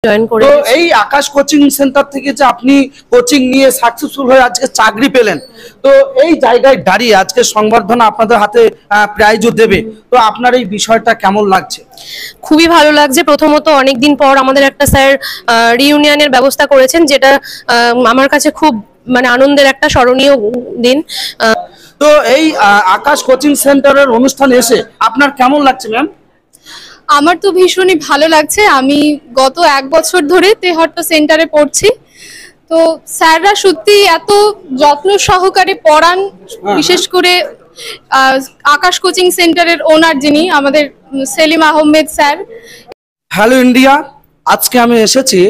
Join করে। তো এই আকাশ কোচিং সেন্টার থেকে যে আপনি কোচিং নিয়ে সাকসেসফুল হয়ে আজকে চাকরি পেলেন, তো এই জায়গায় দাঁড়িয়ে আজকে সংবর্ধনা আপনাদের হাতে প্রাইজও দেবে, তো আপনার এই বিষয়টা কেমন লাগছে? খুবই ভালো লাগছে। প্রথমত অনেকদিন পর আমাদের একটা স্যার রিইউনিয়নের ব্যবস্থা করেছেন, যেটা আমার কাছে খুব আনন্দের একটা স্মরণীয় দিন। তো এই আকাশ কোচিং সেন্টারের অনুষ্ঠানে এসে আপনার কেমন লাগছে ম্যাম? আমার তো ভীষণই ভালো লাগছে। আমি গত 1 বছর ধরে তেহট্ট সেন্টারে পড়ছি। তো স্যাররা সত্যি এত যত্ন সহকারে পড়ান, বিশেষ করে আকাশ কোচিং সেন্টারের ওনার যিনি আমাদের Selim Ahmed sir. Hello India, আজকে আমি এসেছি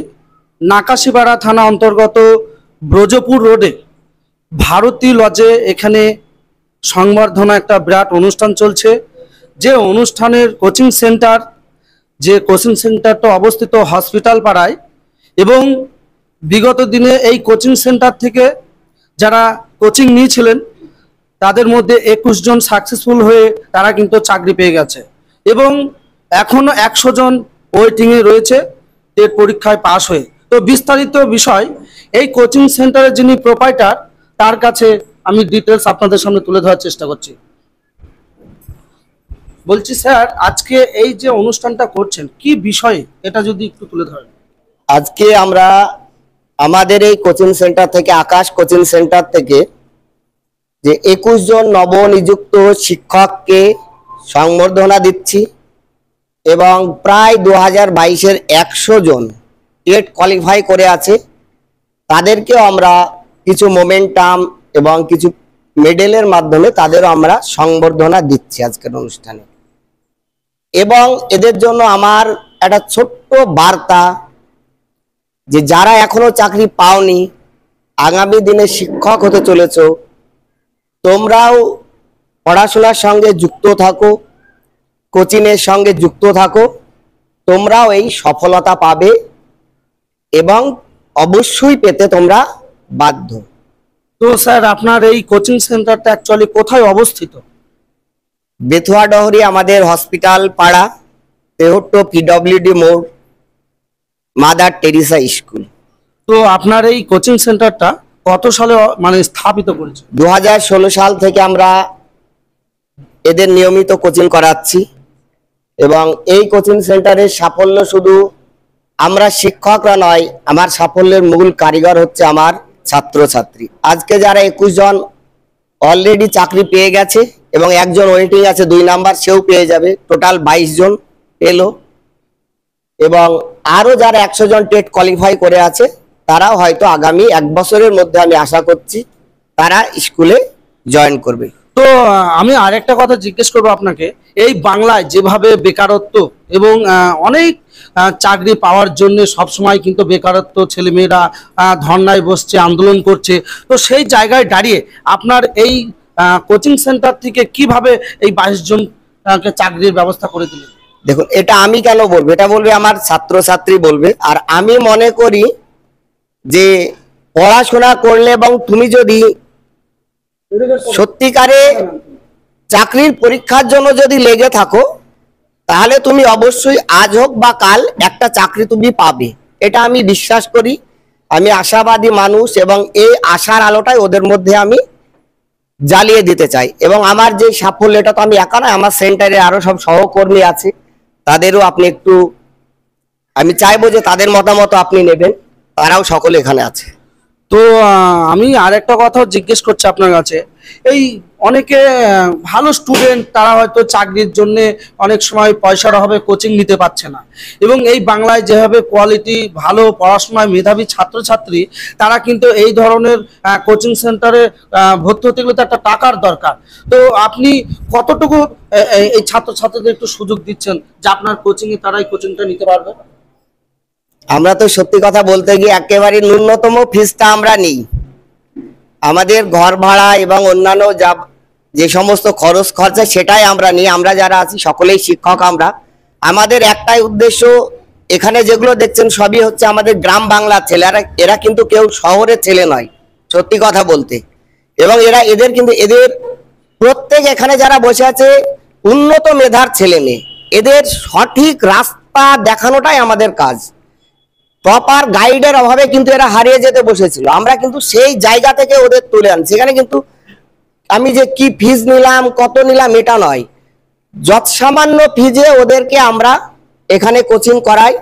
নাকাশিপাড়া থানা অন্তর্গত ব্রজপুর রোডে ভারতী লজে। এখানে সংবর্ধনা একটা বিরাট অনুষ্ঠান চলছে। যে অনুষ্ঠানের কোচিং সেন্টারটা অবস্থিত হসপিটাল পাড়ায়, এবং বিগত দিনে এই কোচিং সেন্টার থেকে যারা কোচিং নিয়েছিলেন তাদের মধ্যে 21 জন সাকসেসফুল হয়ে তারা কিন্তু চাকরি পেয়ে গেছে, এবং এখনো 100 জন ওয়েটিংয়ে রয়েছে টেট পরীক্ষায় পাশ হয়ে। তো বিস্তারিত বিষয় এই কোচিং সেন্টারের যিনি প্রোপাইটার তার কাছে আমি ডিটেলস আপনাদের সামনে তুলে ধরার চেষ্টা করছি। বলছি স্যার, আজকে এই যে অনুষ্ঠানটা করছেন কি বিষয়ে, এটা যদি একটু তুলে ধরেন। আজকে আমরা আমাদের এই কোচিং সেন্টার থেকে, আকাশ কোচিং সেন্টার থেকে যে 21 জন নবনিযুক্ত শিক্ষককে সংবর্ধনা দিচ্ছি, এবং প্রায় 2022-এর 100 জন টেট কোয়ালিফাই করে আছে, তাদেরকেও আমরা কিছু মোমেন্টাম এবং কিছু মেডেলের মাধ্যমে তাদেরও আমরা সংবর্ধনা দিচ্ছি আজকের অনুষ্ঠানে। এবং এদের জন্য আমার একটা ছোট্ট বার্তা, যে যারা এখনো চাকরি পাওনি, আগামী দিনে শিক্ষক হতে চলেছ, তোমরাও পড়াশোনার সঙ্গে যুক্ত থাকো, কোচিংয়ের সঙ্গে যুক্ত থাকো, তোমরাও এই সফলতা পাবে এবং অবশ্যই পেতে তোমরা বাধ্য। তো স্যার, আপনার এই কোচিং সেন্টারটা অ্যাকচুয়ালি কোথায় অবস্থিত? বেথুয়াডহরি আমাদের হসপিটাল পাড়া, তেহট্ট পিডব্লিউডি মোড়, মাদার টেরিসা স্কুল। তো আপনার এই কোচিং সেন্টারটা কত সালে স্থাপিত করেছে? 2016 সাল থেকে আমরা এদের নিয়মিত কোচিং করাচ্ছি, এবং এই কোচিং সেন্টারের সাফল্য শুধু আমরা শিক্ষকরা নয়, আমার সাফল্যের মূল কারিগর হচ্ছে আমার ছাত্রছাত্রী। আজকে যারা 21 জন অলরেডি চাকরি পেয়ে গেছে, এবং একজন ওয়েটিং আছে 2 নাম্বার, সেও পেয়ে যাবে, টোটাল 22 জন পেলো। এবং আরো যারা 100 জন টেট কোয়ালিফাই করে আছে, তারাও হয়তো আগামী 1 বছরের মধ্যে আমি আশা করছি তারা স্কুলে জয়েন করবে। তো আমি আরেকটা কথা জিজ্ঞেস করবো আপনাকে, এই বাংলায় যেভাবে বেকারত্ব এবং অনেক চাকরি পাওয়ার জন্য সবসময় কিন্তু বেকারত্ব, ছেলেমেয়েরা ধর্নায় বসছে, আন্দোলন করছে, তো সেই জায়গায় দাঁড়িয়ে আপনার এই কোচিং সেন্টার থেকে কিভাবে এই 22 জনকে চাকরির ব্যবস্থা করে দিলেন? দেখুন, এটা আমি কেন বলবো, এটা বলবে আমার ছাত্রছাত্রী বলবে। আর আমি মনে করি যে পড়াশোনা করলে এবং তুমি যদি সত্যিকারে চাকরির পরীক্ষার জন্য যদি লেগে থাকো, তাহলে তুমি অবশ্যই আজ হোক বা কাল একটা চাকরি তুমি পাবে, এটা আমি বিশ্বাস করি। আমি আশাবাদী মানুষ, এবং এই আশার আলোটাই ওদের মধ্যে আমি জ্বালিয়ে দিতে চাই। এবং আমার যে সাফল্য, এটা তো আমি একা নয়, আমার সেন্টারে আরো সব সহকর্মী আছে, তাদেরও আপনি একটু, আমি চাইবো যে তাদের মতামত আপনি নেবেন, তারাও সকলে এখানে আছে। তো আমি আরেকটা কথাও জিজ্ঞেস করছি আপনার কাছে, এই অনেকে ভালো স্টুডেন্ট, তারা হয়তো চাকরির জন্য অনেক সময় পয়সার অভাবে কোচিং নিতে পারছে না, এবং এই বাংলায় যেভাবে কোয়ালিটি ভালো পড়াশোনায় মেধাবী ছাত্রছাত্রী, তারা কিন্তু এই ধরনের কোচিং সেন্টারে ভর্তি হতে গেলে তো একটা টাকার দরকার। তো আপনি কতটুকু এই ছাত্রছাত্রীদের একটু সুযোগ দিচ্ছেন যে আপনার কোচিংয়ে তারা এই কোচিংটা নিতে পারবে? আমরা তো সত্যি কথা বলতে গিয়ে একেবারে ন্যূনতম ফিসটা আমরা নিই। আমাদের ঘর ভাড়া এবং অন্যান্য যে সমস্ত খরচ খরচা, সেটাই আমরা নিই। আমরা যারা আছি সকলেই শিক্ষক। আমাদের একটাই উদ্দেশ্য, এখানে যেগুলো দেখছেন সবই হচ্ছে আমাদের গ্রাম বাংলার ছেলে, এরা কিন্তু কেউ শহরের ছেলে নয়, সত্যি কথা বলতে। এবং এদের প্রত্যেক এখানে যারা বসে আছে উন্নত মেধার ছেলে মেয়ে, এদের সঠিক রাস্তা দেখানোটাই আমাদের কাজ। প্রপার গাইডের অভাবে কিন্তু এরা হারিয়ে যেতে বসেছিল। আমরা কিন্তু সেই জায়গা থেকে ওদের তুলে আনি। সেখানে কিন্তু আমি যে কি ফিজ নিলাম কত নিলাম এটা নয়, যত সামান্য ফিজে ওদেরকে আমরা এখানে কোচিং করাই।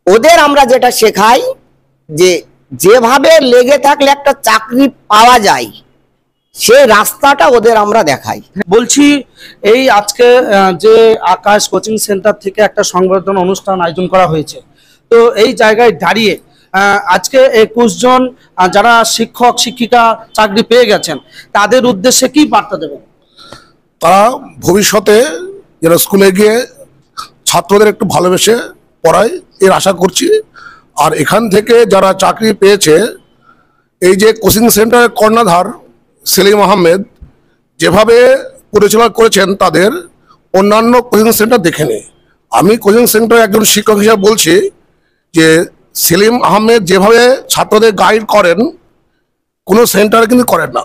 ওদের আমরা যেটা শেখাই যে যেভাবে লেগে থাকলে একটা চাকরি পাওয়া যায় সেই রাস্তাটা ওদের আমরা দেখাই। বলছি এই আজকে যে আকাশ কোচিং সেন্টার থেকে একটা সংবর্ধনা অনুষ্ঠান আয়োজন করা হয়েছে, তো এই জায়গায় দাঁড়িয়ে আজকে 21 জন যারা শিক্ষক শিক্ষিকা চাকরি পেয়ে গেছেন তাদের উদ্দেশ্যে কি বার্তা দেবেন? তারা ভবিষ্যতে যারা স্কুলে গিয়ে ছাত্রদের একটু ভালোবেসে পড়ায় এর আশা করছি। আর এখান থেকে যারা চাকরি পেয়েছে, এই যে কোচিং সেন্টারের কর্ণধার সেলিম আহমেদ যেভাবে পরিচালনা করেছেন তাদের অন্যান্য কোচিং সেন্টার দেখে নেই। আমি কোচিং সেন্টারে একজন শিক্ষক হিসেবে বলছি যে সেলিম আহমেদ যেভাবে ছাত্রদের গাইড করেন কোনো সেন্টারে কিন্তু করেন না।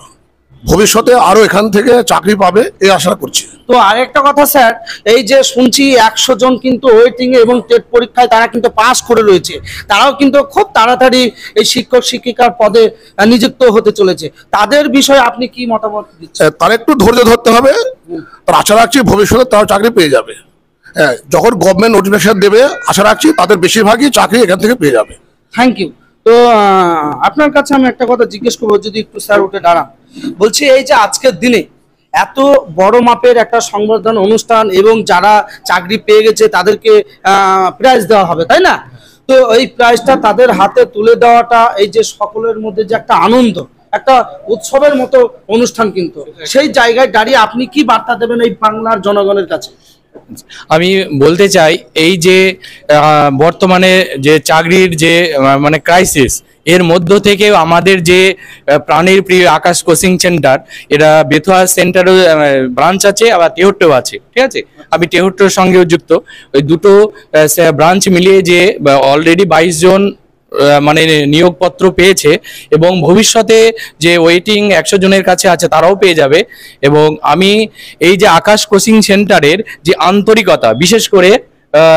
ভবিষ্যতে আরো এখান থেকে চাকরি পাবে এই আশা করছি। তো আরেকটা কথা স্যার, এই যে শুনছি 100 জন কিন্তু ওয়েটিং এ এবং টেট পরীক্ষায় তারা কিন্তু পাস করে রয়েছে, তারাও কিন্তু খুব তাড়াতাড়ি এই শিক্ষক শিক্ষিকার পদে নিযুক্ত হতে চলেছে, তাদের বিষয়ে আপনি কি মতামত দিচ্ছেন? তারা একটু ধৈর্য ধরতে হবে, তার আশা রাখছি ভবিষ্যতে তারা চাকরি পেয়ে যাবে। হ্যাঁ, যখন গভর্নমেন্ট নোটিফিকেশন দেবে আশা রাখছি তাদের বেশিরভাগই চাকরি এখান থেকে পেয়ে যাবে। Thank you. তো আপনার কাছে আমি একটা কথা জিজ্ঞেস করবো, যদি একটু স্যার উঠে দাঁড়ান। বলছি এই যে আজকের দিনে এত বড় মাপের একটা সংবর্ধনা অনুষ্ঠান এবং যারা চাকরি পেয়ে গেছে তাদেরকে প্রাইজ দেওয়া হবে, তাই না? তো এই প্রাইজটা তাদের হাতে তুলে দেওয়াটা এই যে সকলের মধ্যে যে একটা আনন্দ, একটা উৎসবের মতো অনুষ্ঠান, কিন্তু সেই জায়গায় দাঁড়িয়ে আপনি কি বার্তা দেবেন এই বাংলার জনগণের কাছে? আমি বলতে চাই এই যে বর্তমানে যে চাকরির যে মানে ক্রাইসিস, এর মধ্য থেকে আমাদের যে প্রাণের প্রিয় আকাশ কোচিং সেন্টার, এরা বেথুয়া সেন্টারও ব্রাঞ্চ আছে, আবার টেহট্টেও আছে, ঠিক আছে? আমি টেহট্টের সঙ্গেও যুক্ত। ওই দুটো ব্রাঞ্চ মিলিয়ে যে অলরেডি 22 জন মানে নিয়োগপত্র পেয়েছে এবং ভবিষ্যতে যে ওয়েটিং 100 জনের কাছে আছে তারাও পেয়ে যাবে। এবং আমি এই যে আকাশ কোচিং সেন্টারের যে আন্তরিকতা, বিশেষ করে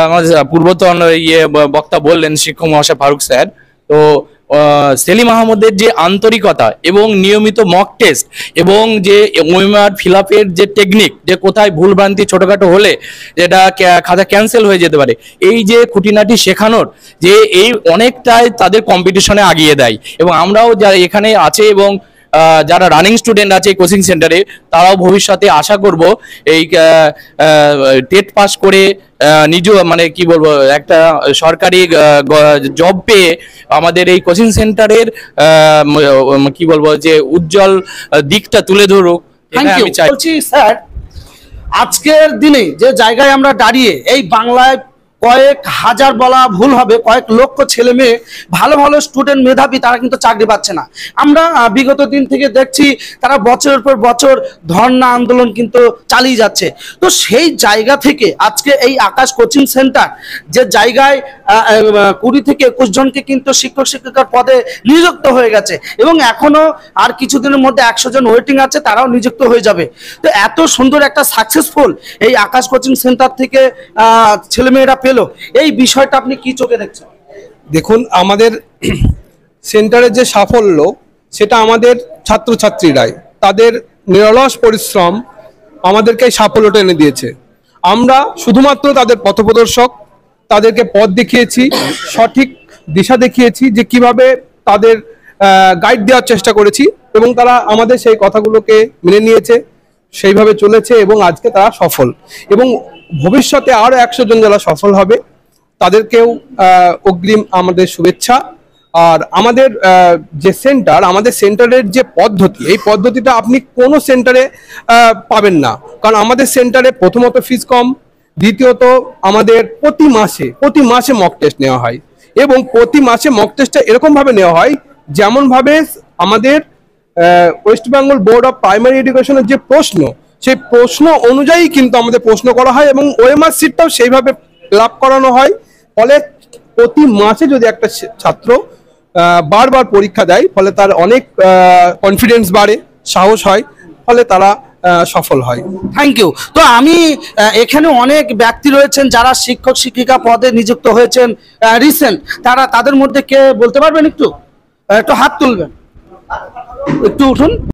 আমার পূর্বতন বক্তা বললেন শিক্ষক মহাশয় ফারুক স্যার, তো সেলিম আহমদের যে আন্তরিকতা এবং নিয়মিত মক টেস্ট এবং যে ওএমআর ফিল আপের যে টেকনিক, যে কোথায় ভুলভ্রান্তি ছোটখাটো হলে যেটা খাতা ক্যান্সেল হয়ে যেতে পারে, এই যে খুঁটিনাটি শেখানোর যে এই অনেকটাই তাদের কম্পিটিশনে আগিয়ে দেয়। এবং আমরাও যারা এখানে আছে এবং যারা রানিং স্টুডেন্ট আছে কোচিং সেন্টারে, তারাও ভবিষ্যতে আশা করব এই টেট পাস করে নিজ মানে কি বলবো একটা সরকারি জব পেয়ে আমাদের এই কোচিং সেন্টারের কি বলবো যে উজ্জ্বল দিকটা তুলে ধরুক। আমি চাই। বলছি স্যার, আজকের দিনে যে জায়গায় আমরা দাঁড়িয়ে এই বাংলায় কয়েক হাজার বলা ভুল হবে, কয়েক লক্ষ ছেলে মেয়ে ভালো ভালো স্টুডেন্ট মেধাবী তারা কিন্তু চাকরি পাচ্ছে না। আমরা বিগত দিন থেকে দেখছি তারা বছরের পর বছর ধর্ণা আন্দোলন কিন্তু চালিয়ে যাচ্ছে। তো সেই জায়গা থেকে আজকে এই আকাশ কোচিং সেন্টার যে জায়গায় 20 থেকে 21 জনকে কিন্তু শিক্ষক শিক্ষিকার পদে নিযুক্ত হয়ে গেছে এবং এখনো আর কিছুদিনের মধ্যে 100 জন ওয়েটিং আছে, তারাও নিযুক্ত হয়ে যাবে। তো এত সুন্দর একটা সাকসেসফুল এই আকাশ কোচিং সেন্টার থেকে ছেলেমেয়েরা পেল, এই বিষয়টা আপনি কি চোখে দেখছেন? দেখুন, আমাদের সেন্টারের যে সাফল্য সেটা আমাদের ছাত্রছাত্রীরাই, তাদের নিরলস পরিশ্রম আমাদেরকে সাফল্যটা এনে দিয়েছে। আমরা শুধুমাত্র তাদের পথপ্রদর্শক, তাদেরকে পথ দেখিয়েছি, সঠিক দিশা দেখিয়েছি যে কিভাবে তাদের গাইড দেওয়ার চেষ্টা করেছি এবং তারা আমাদের সেই কথাগুলোকে মেনে নিয়েছে, সেইভাবে চলেছে এবং আজকে তারা সফল। এবং ভবিষ্যতে আরো 100 জন যারা সফল হবে তাদেরকেও অগ্রিম আমাদের শুভেচ্ছা। আর আমাদের যে সেন্টার, আমাদের সেন্টারের যে পদ্ধতি, এই পদ্ধতিটা আপনি কোনো সেন্টারে পাবেন না। কারণ আমাদের সেন্টারে প্রথমত ফিস কম, দ্বিতীয়ত আমাদের প্রতি মাসে মক টেস্ট নেওয়া হয় এবং প্রতি মাসে মক টেস্টটা এরকম ভাবে নেওয়া হয় যেমন ভাবে আমাদের West Bengal board of primary এডুকেশনের যে প্রশ্ন, সেই প্রশ্ন অনুযায়ী কিন্তু আমাদের প্রশ্ন করা হয় এবং ওএমআর সিটটাও সেইভাবে ফিল আপ করানো হয়। ফলে প্রতি মাসে যদি একটা ছাত্র বারবার পরীক্ষা দেয়, ফলে তার অনেক কনফিডেন্স বাড়ে, সাহস হয়, ফলে তারা সফল হয়। Thank you. তো আমি এখানে অনেক ব্যক্তি রয়েছেন যারা শিক্ষক শিক্ষিকা পদে নিযুক্ত হয়েছেন রিসেন্ট, তাদের মধ্যে কে বলতে পারবেন? একটু হাত তুলবেন, একটু উঠুন।